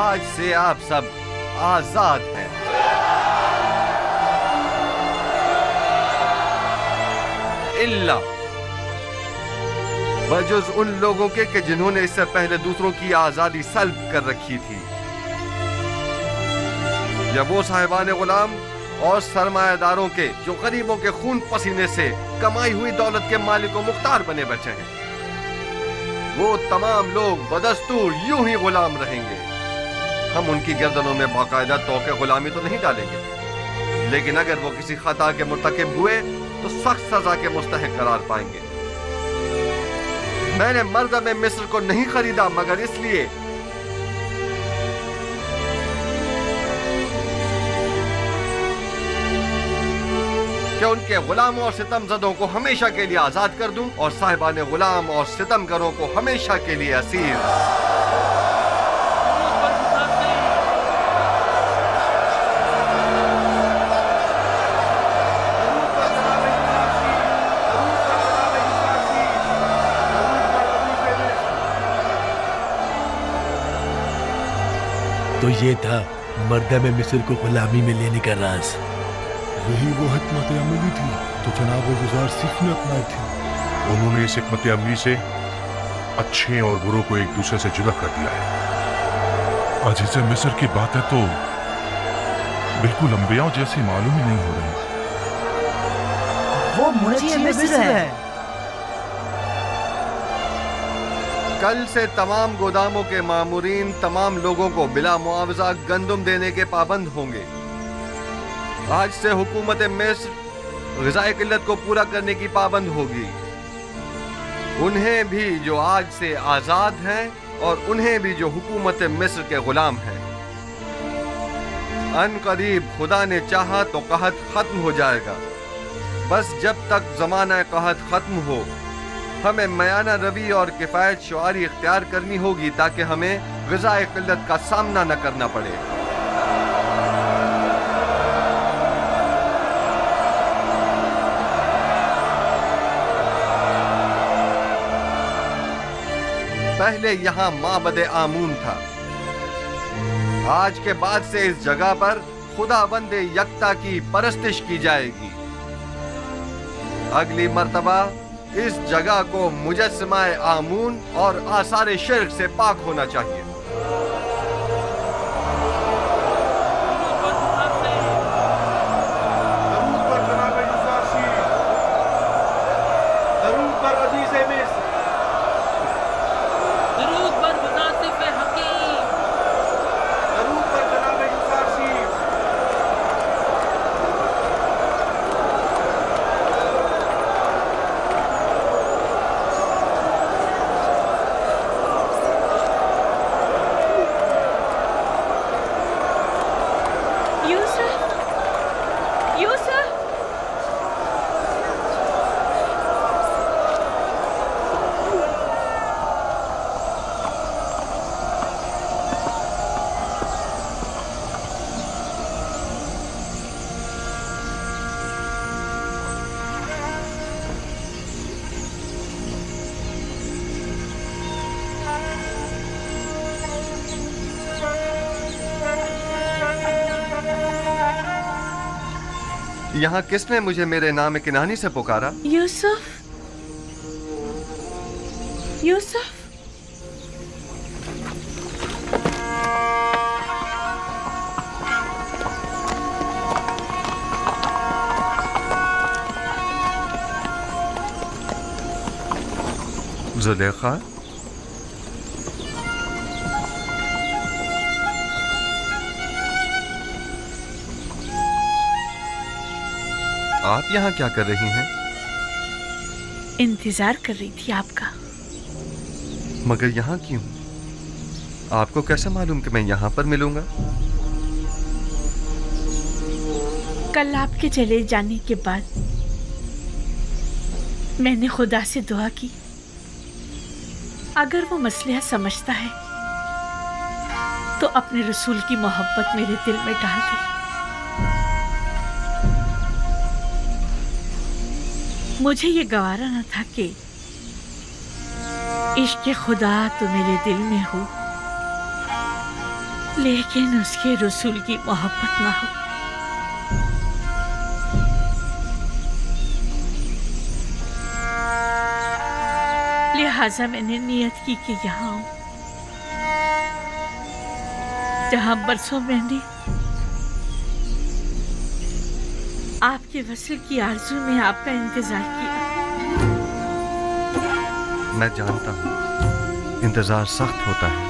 आज से आप सब आजाद हैं। इल्ला बजुज उन लोगों के जिन्होंने इससे पहले दूसरों की आजादी सल्ब कर रखी थी, या वो साहिबान गुलाम और सरमायादारों के जो गरीबों के खून पसीने से कमाई हुई दौलत के मालिक व मुख्तार बने बचे हैं। वो तमाम लोग बदस्तूर यूं ही गुलाम रहेंगे। हम उनकी गर्दनों में बाकायदा तौके गुलामी तो नहीं डालेंगे, लेकिन अगर वो किसी खता के मुर्तकिब हुए तो सख्त सजा के मुस्तहिक करार पाएंगे। मैंने मर्दम मिस्र को नहीं खरीदा मगर इसलिए कि उनके गुलामों और सितमजदों को हमेशा के लिए आजाद कर दूं और साहिबान गुलाम और सितमगरों को हमेशा के लिए असीर। तो ये था मर्दम मिस्र को गुलामी में लेने का राज। यही वो हिकमत अमली थी तो जनाब गुजार सिख ने अपनाई थी। उन्होंने इस हिकमत अमली से अच्छे और बुरों को एक दूसरे से जुदा कर दिया है। अजीज़े मिस्र की बातें तो बिल्कुल अंबिया जैसी मालूम ही नहीं हो रही। वो मुनज्जी मिस्र है। कल से तमाम गोदामों के मामूरीन तमाम लोगों को बिला मुआवजा गंदुम देने के पाबंद होंगे। आज से हुकूमत मिस्र ग़िज़ाई किल्लत को पूरा करने की पाबंद होगी। उन्हें भी जो आज से आज़ाद हैं और उन्हें भी जो हुकूमत मिस्र के गुलाम हैं। अन करीब खुदा ने चाहा तो कहत खत्म हो जाएगा। बस जब तक ज़माना कहत खत्म हो हमें मयाना रवि और किफ़ायत शुआरी इख्तियार करनी होगी ताकि हमें ग़िज़ाई किल्लत का सामना न करना पड़े। पहले यहां माबद आमून था। आज के बाद से इस जगह पर खुदावंद यकता की परस्तिश की जाएगी। अगली मर्तबा इस जगह को मुजस्समाए आमून और आसार शिर्क से पाक होना चाहिए। यहाँ किसने मुझे मेरे नाम किनानी से पुकारा? यूसुफ, यूसुफ। ज़ुलेखा, आप यहाँ क्या कर रही हैं? इंतजार कर रही थी आपका। मगर यहाँ क्यों? आपको कैसे मालूम कि मैं यहाँ पर मिलूंगा? कल आपके चले जाने के बाद मैंने खुदा से दुआ की, अगर वो मसला समझता है तो अपने रसूल की मोहब्बत मेरे दिल में डाल दे। मुझे ये गवारा न था कि इश्क़ खुदा तो मेरे दिल में हो, लेकिन उसके रसूल की मोहब्बत ना हो। लिहाजा मैंने नियत की कि यहाँ आऊं, जहां बरसों मैंने आपके वसल की आरज़ू में आपका इंतजार किया। मैं जानता हूँ इंतजार सख्त होता है।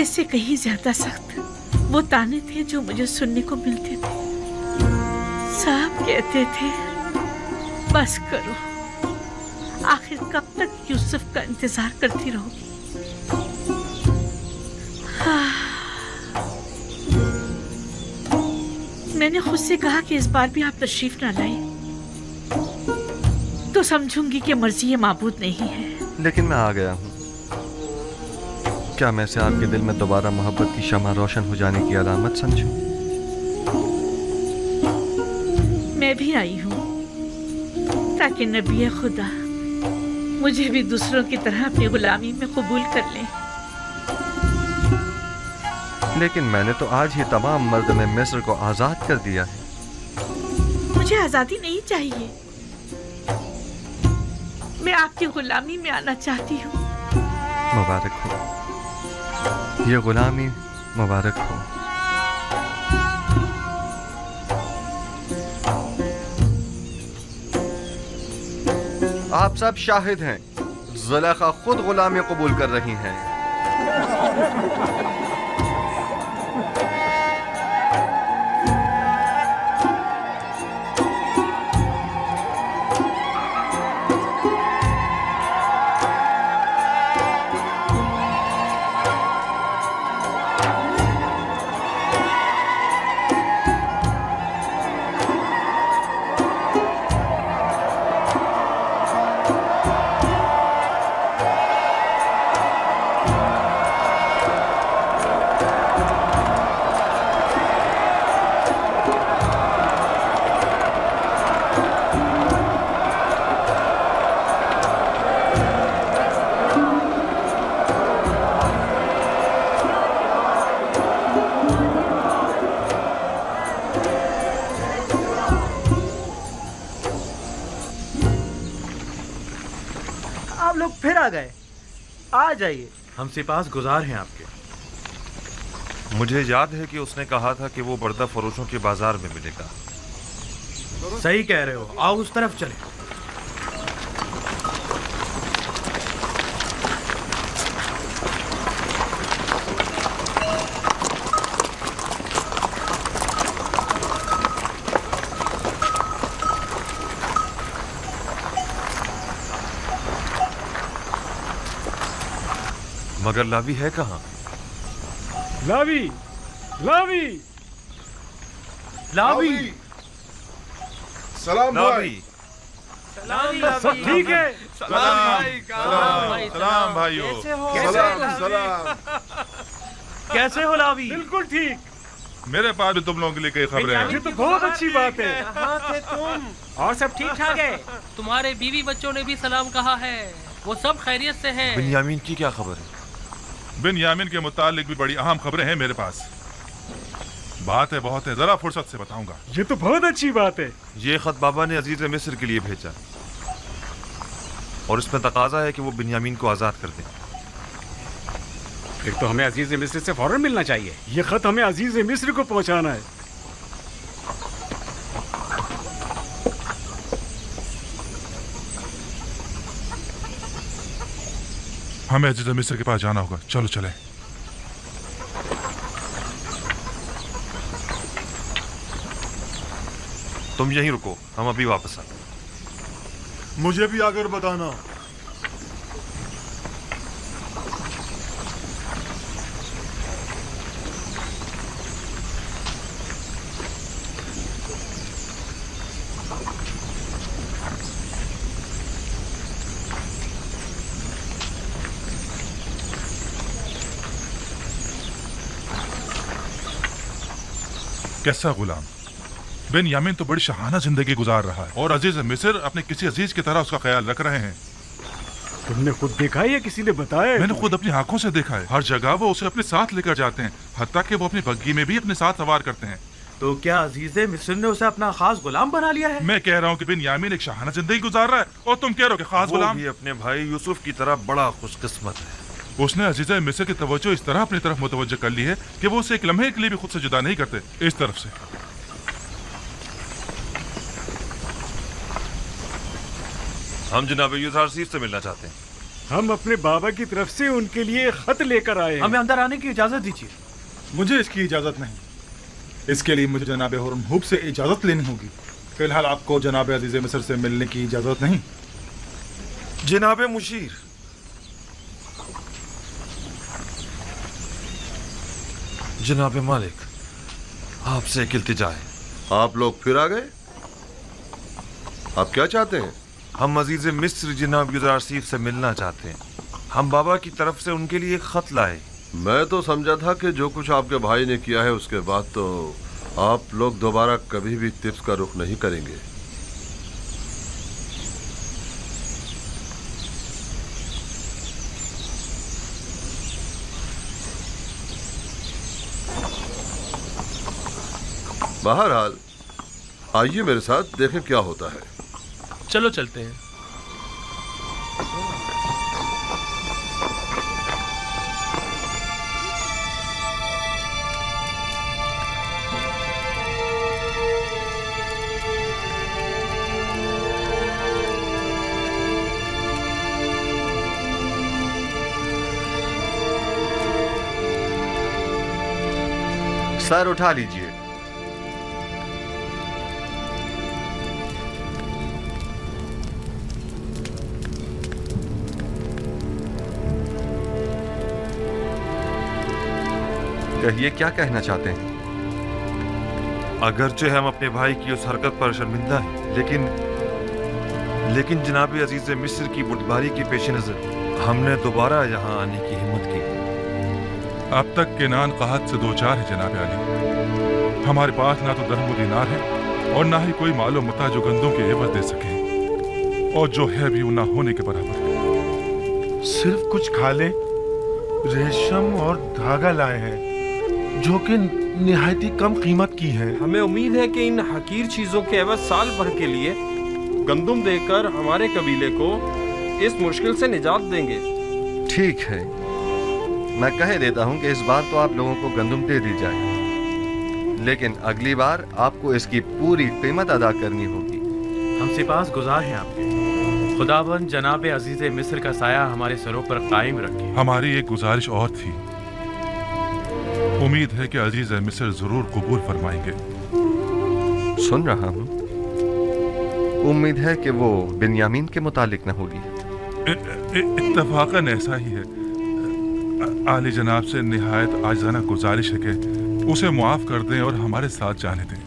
इससे कहीं ज्यादा सख्त वो ताने थे जो मुझे सुनने को मिलते थे। सब कहते थे बस करो, आखिर कब तक यूसुफ का इंतजार करती रहोगी। मैंने खुद से कहा कि इस बार भी आप तशरीफ ना लाए तो समझूंगी कि मर्जी ये माबूद नहीं है। लेकिन मैं आ गया हूँ। क्या मैं से आपके दिल में दोबारा मोहब्बत की शमा रोशन हो जाने की अलामत समझूं? मैं भी आई हूँ ताकि नबी खुदा मुझे भी दूसरों की तरह अपनी गुलामी में कबूल कर लें। लेकिन मैंने तो आज ही तमाम मर्द में मिस्र को आजाद कर दिया है। मुझे आजादी नहीं चाहिए, मैं आपकी गुलामी में आना चाहती हूँ। मुबारक हो, ये गुलामी मुबारक हो। आप सब शाहिद हैं, ज़ुलेखा खुद गुलामी कबूल कर रही हैं। आ जाइए, हम सिपास गुजार हैं आपके। मुझे याद है कि उसने कहा था कि वो बर्दा फरोशों के बाजार में मिलेगा। सही कह रहे हो, आओ उस तरफ चले। मगर लावी है कहाँ? लावी, लावी, लावी, सलाम भाई। सब ठीक है? सलाम भाइयों। सलाम। कैसे हो लावी? बिल्कुल ठीक। मेरे पास भी तुम लोगों के लिए कई खबरें हैं। ये तो बहुत अच्छी बात है। कहाँ थे तुम? और सब ठीक ठाक है? तुम्हारे बीवी बच्चों ने भी सलाम कहा है, वो सब खैरियत से हैं। बिन्यामीन की क्या खबर है? बिन्यामीन के मुतालिक भी बड़ी अहम खबरें हैं मेरे पास। बातें बहुत है, जरा फुर्सत से बताऊंगा। ये तो बहुत अच्छी बात है। ये खत बाबा ने अजीज मिस्र के लिए भेजा और इसमें तकाजा है कि वो बिन्यामीन को आजाद कर दें। फिर तो हमें अजीज मिस्र से फौरन मिलना चाहिए। ये खत हमें अजीज मिस्र को पहुंचाना है। हमें अजीज मिस्र के पास जाना होगा। चलो चले। तुम यहीं रुको, हम अभी वापस आए। मुझे भी आकर बताना। कैसा गुलाम? बिन्यामीन तो बड़ी शहाना जिंदगी गुजार रहा है और अजीज मिस्र अपने किसी अजीज की तरह उसका ख्याल रख रहे हैं। तुमने खुद देखा है या किसी ने बताया? मैंने खुद अपनी आंखों से देखा है। हर जगह वो उसे अपने साथ लेकर जाते हैं, हत्ता कि वो अपनी बग्गी में भी अपने साथ सवार करते हैं। तो क्या अजीज़े मिस्र ने उसे अपना खास गुलाम बना लिया है? मैं कह रहा हूँ कि बिन यामीन एक शाहाना जिंदगी गुजार रहा है और तुम कह रहे हो कि खास गुलाम। वो भी अपने भाई यूसुफ की तरह बड़ा खुशकिस्मत है। उसने अजीज़ा मिस्र की तवज्जो इस तरह अपनी तरफ मुतवज्जो कर ली है कि वो उसे एक लम्हे के लिए भी खुद से जुदा नहीं करते। इस तरफ से हम जनाब यूसुफ से मिलना चाहते हैं। हम अपने बाबा की तरफ से उनके लिए खत लेकर आए हैं। हमें अंदर आने की इजाजत दीजिए। मुझे इसकी इजाजत नहीं, इसके लिए मुझे जनाब हुरमुब से इजाजत लेनी होगी। फिलहाल आपको जनाब अजीज मिस्र से मिलने की इजाजत नहीं। जनाब मुशीर, जनाब मालिक, आपसे एक इल्तिजा है। आप लोग फिर आ गए? आप क्या चाहते हैं? हम अजीज मिस्र जनाब यूसुफ से मिलना चाहते हैं। हम बाबा की तरफ से उनके लिए खत लाए। मैं तो समझा था कि जो कुछ आपके भाई ने किया है उसके बाद तो आप लोग दोबारा कभी भी तिब्स का रुख नहीं करेंगे। बहरहाल आइए मेरे साथ, देखें क्या होता है। चलो चलते हैं। सर उठा लीजिए। कहिए, क्या कहना चाहते हैं? अगरचे हम अपने भाई की उस हरकत पर शर्मिंदा हैं, लेकिन जनाब अजीज मिस्र की बुटबारी के पेश नजर हमने दोबारा यहाँ आने की हिम्मत की। अब तक केनान कहत से दो चार है जनाब अली। हमारे पास ना तो दरहम दीनार है और ना ही कोई मालो मता जो गंदों के एवज दे सके, और जो है भी वो ना होने के बराबर है। सिर्फ कुछ खाले, रेशम और धागा लाए हैं जो कि निहायती कम कीमत की है। हमें उम्मीद है कि इन हकीर चीजों के एवज साल भर के लिए गंदुम देकर हमारे कबीले को इस मुश्किल से निजात देंगे। ठीक है, मैं कह देता हूं कि इस बार तो आप लोगों को गंदुम दे दी जाए, लेकिन अगली बार आपको इसकी पूरी कीमत अदा करनी होगी। हम सिपास गुजार हैं आपके। खुदाबंद जनाब अजीज मिस्र का साया हमारे सरों पर कायम रखे। हमारी एक गुजारिश और थी। उम्मीद है कि अजीज मिस्र जरूर कबूल फरमाएंगे। सुन रहा हूं, उम्मीद है कि वो बिन्यामीन के मुतालिक न होगी। इत्तफाकन ऐसा ही है। आली जनाब से निहायत आजाना गुजारिश है कि उसे मुआफ कर दें और हमारे साथ जाने दें।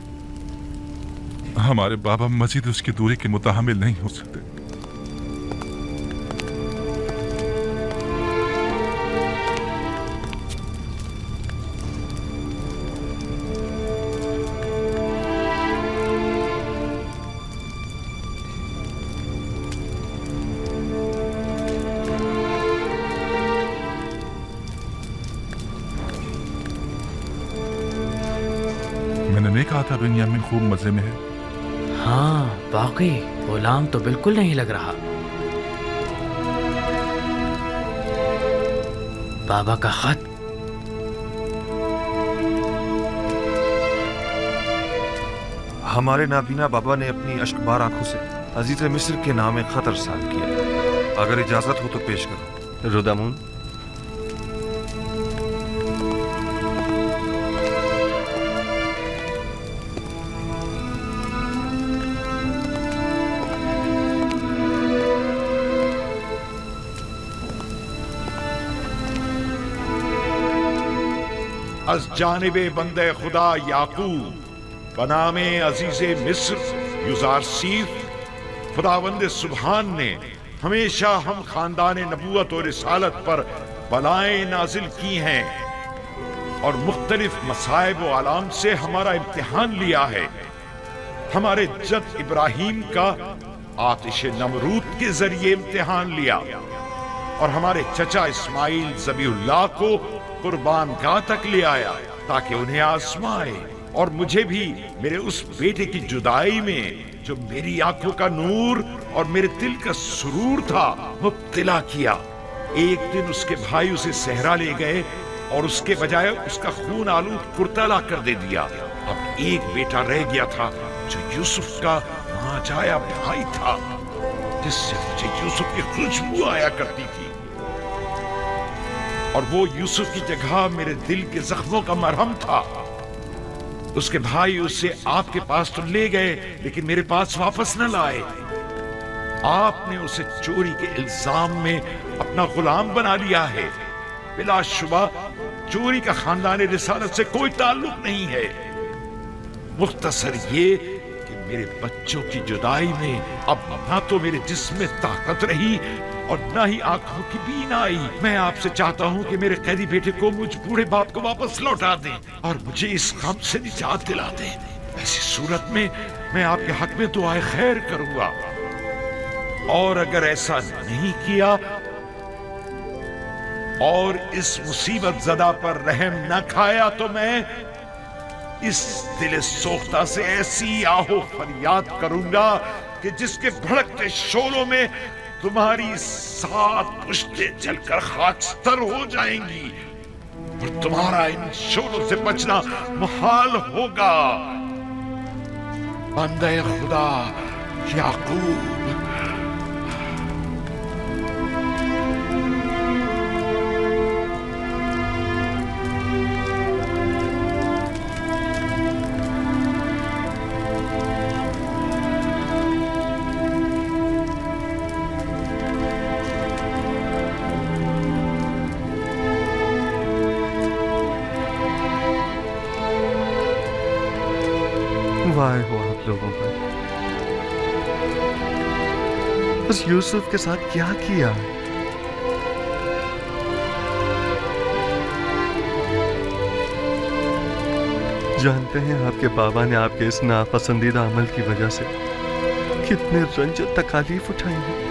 हमारे बाबा मजीद उसकी दूरी के मुताहमिल नहीं हो सकते। कहा था बिन्यामीन खूब मजे में है। हाँ, वाकई गुलाम तो बिल्कुल नहीं लग रहा। बाबा का खत। हमारे नाबीना बाबा ने अपनी अश्कबार आंखों से अजीज मिस्र के नाम खत अरसाल किया। अगर इजाजत हो तो पेश करो। रुदामून, अज जानिबे बंदे खुदा याकूब बनामे अजीज़े मिस्र यूसुफ, खुदावंद सुबहान ने हमेशा हम खानदान नबूवत और रिसालत पर बलाएं नाजिल की हैं और मुख्तलिफ मसाइब व आलाम से हमारा इम्तिहान लिया है। हमारे जद इब्राहिम का आतिश नमरूद के जरिए इम्तिहान लिया और हमारे चचा इस्माइल ज़बीहुल्लाह को कुर्बान गाह तक ले आया ताकि उन्हें आजमाए और मुझे भी मेरे उस बेटे की जुदाई में जो मेरी आंखों का नूर और मेरे दिल का सुरूर था मुब्तला किया। एक दिन उसके भाई उसे सहरा ले गए और उसके बजाय उसका खून आलूद कुर्ता ला कर दे दिया। अब एक बेटा रह गया था जो यूसुफ का नाजाया भाई था, जिससे मुझे यूसुफ की खुशबू आया करती थी, और वो यूसुफ की जगह मेरे दिल के जख्मों का मरहम था। उसके भाई उसे आपके पास तो ले गए, लेकिन मेरे पास वापस न लाए। आपने उसे चोरी के इल्जाम में अपना गुलाम बना लिया है। बिलाशुबा चोरी का खानदान रिसालत से कोई ताल्लुक नहीं है। मुख्तसर ये कि मेरे बच्चों की जुदाई में अब ना तो मेरे जिस्म में ताकत रही और ना ही आंखों की बीनाई। मैं आपसे चाहता हूँ कि मेरे कैदी बेटे को मुझ बूढ़े बाप को वापस लौटा दें और मुझे इस गम से निजात दिला दें। ऐसी सूरत में मैं आपके हक में दुआए खैर करूंगा, और अगर ऐसा नहीं किया और इस मुसीबत ज़दा पर रहम न खाया तो मैं इस दिल सोख्ता से ऐसी आहो फरियाद करूंगा कि जिसके भड़कते शोलों में तुम्हारी 7 पुश्तें जलकर खाकस्तर हो जाएंगी और तुम्हारा इन शोलों से बचना मुहाल होगा। बंदे खुदा याकूब। वाह हो आप लोगों पर, उस यूसुफ के साथ क्या किया। जानते हैं आपके बाबा ने आपके इस नापसंदीदा अमल की वजह से कितने रंज और तकालीफ उठाई हैं।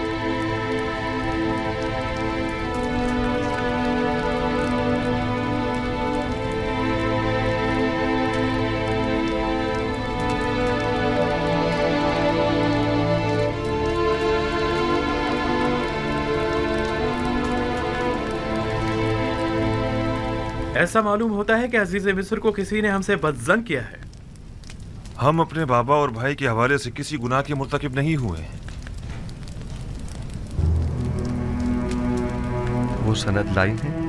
ऐसा मालूम होता है कि अजीज मिस्र को किसी ने हमसे बदजन किया है। हम अपने बाबा और भाई के हवाले से किसी गुनाह के मुर्तकिब नहीं हुए हैं। वो सनद लाई है?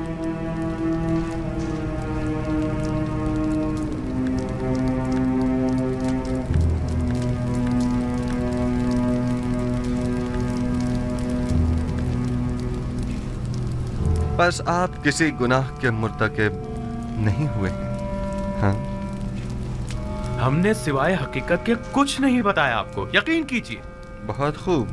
बस आप किसी गुनाह के मुर्तकिब नहीं हुए हैं। हाँ? हमने सिवाय हकीकत के कुछ नहीं बताया आपको, यकीन कीजिए। बहुत खूब।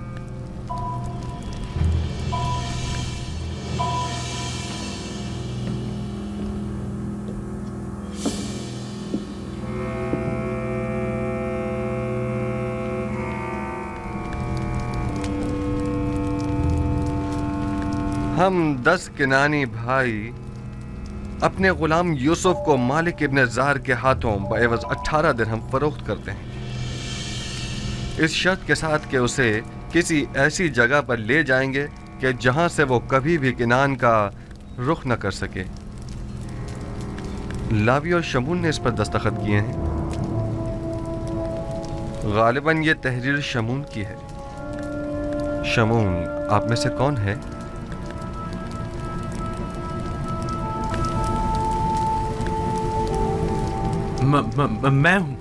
हम 10 किनानी भाई अपने गुलाम यूसुफ को मालिक इब्न ज़ार के हाथों बएवज 18 दिरहम फरोख्त करते हैं, इस शर्त के साथ कि उसे किसी ऐसी जगह पर ले जाएंगे कि जहां से वो कभी भी किनान का रुख न कर सके। लावी और शमून ने इस पर दस्तखत किए हैं। गालिबन ये तहरीर शमून की है। शमून आप में से कौन है? मैं हूं।